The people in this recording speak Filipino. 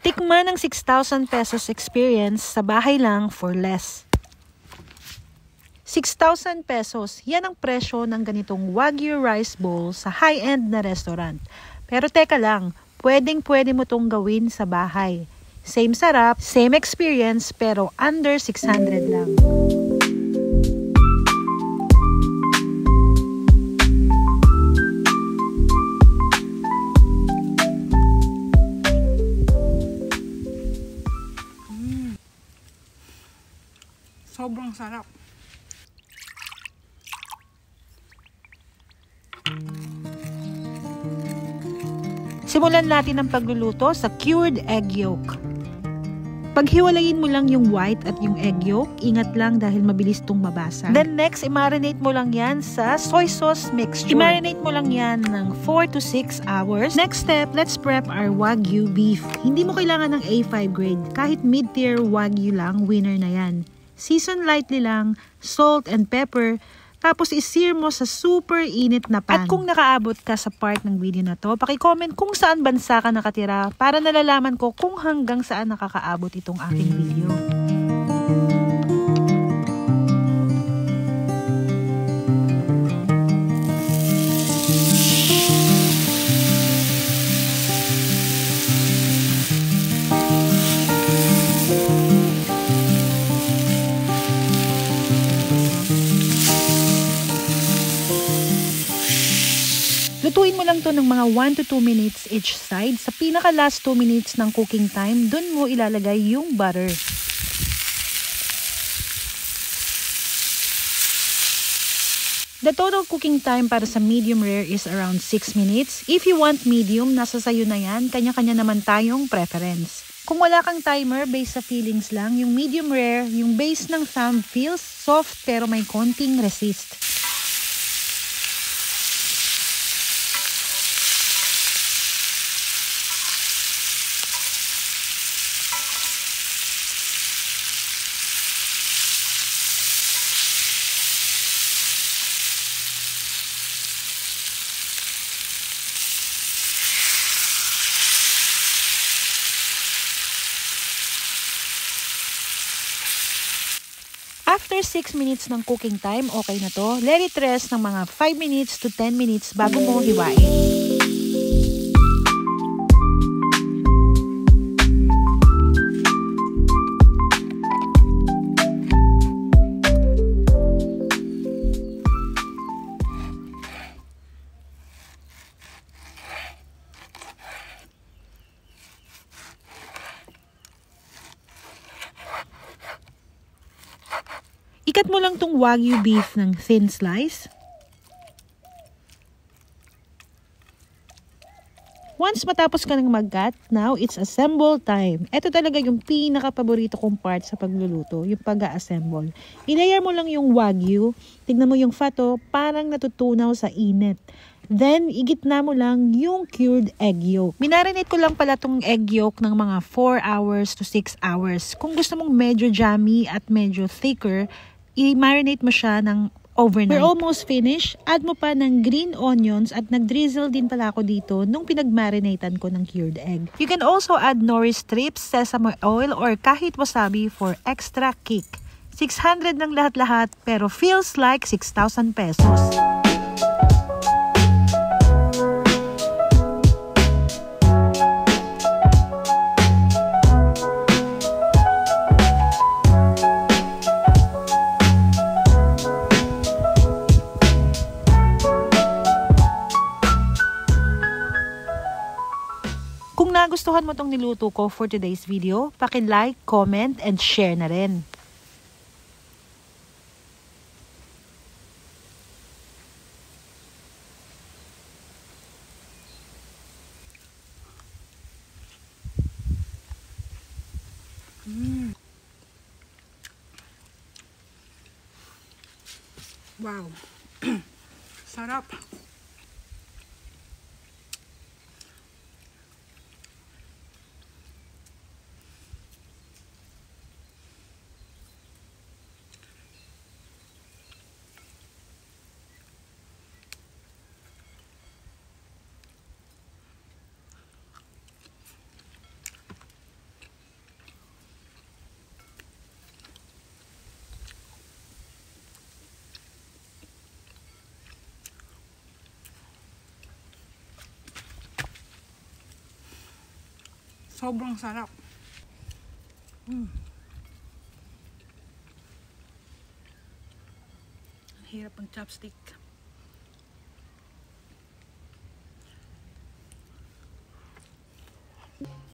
Tikman ng 6,000 pesos experience sa bahay lang for less. 6,000 pesos, yan ang presyo ng ganitong Wagyu rice bowl sa high-end na restaurant. Pero teka lang, pwede mo tong gawin sa bahay. Same sarap, same experience, pero under 600 lang. Sobrang sarap. Simulan natin ang pagluluto sa cured egg yolk. Paghiwalayin mo lang yung white at yung egg yolk, ingat lang dahil mabilis tong mabasa. Then next, i-marinate mo lang yan sa soy sauce mixture. I-marinate mo lang yan ng 4 to 6 hours. Next step, let's prep our Wagyu beef. Hindi mo kailangan ng A5 grade. Kahit mid-tier Wagyu lang, winner na yan. Season lightly lang, salt and pepper, tapos i-sear mo sa super init na pan. At kung nakaabot ka sa part ng video na to, paki-comment kung saan bansa ka nakatira para nalalaman ko kung hanggang saan nakakaabot itong aking video. Lutuin mo lang to ng mga 1 to 2 minutes each side. Sa pinaka last 2 minutes ng cooking time, dun mo ilalagay yung butter. The total cooking time para sa medium rare is around 6 minutes. If you want medium, nasa sayo na yan. Kanya-kanya naman tayong preference. Kung wala kang timer, based sa feelings lang, yung medium rare, yung base ng thumb feels soft pero may konting resist. After 6 minutes ng cooking time, okay na to. Let it rest ng mga 5 minutes to 10 minutes bago mo hiwain. Ikat mo lang tong Wagyu beef ng thin slice. Once matapos ka ng mag-cut, now it's assemble time. Ito talaga yung pinaka-paborito kong part sa pagluluto, yung pag-assemble. I-layer mo lang yung Wagyu. Tignan mo yung fat, parang natutunaw sa init. Then, igitna mo lang yung cured egg yolk. Minarinate ko lang pala tong egg yolk ng mga 4 hours to 6 hours. Kung gusto mong medyo jammy at medyo thicker, i-marinate mo siya ng overnight. We're almost finished. Add mo pa ng green onions at nag-drizzle din pala ako dito nung pinag-marinatean ko ng cured egg. You can also add nori strips, sesame oil, or kahit wasabi for extra kick. 600 ng lahat-lahat pero feels like 6,000 pesos. Kung nagustuhan mo tong niluto ko for today's video, paki-like, comment, and share na rin. Wow. Sarap. Sobrang sarap. Ang hirap ang chopstick.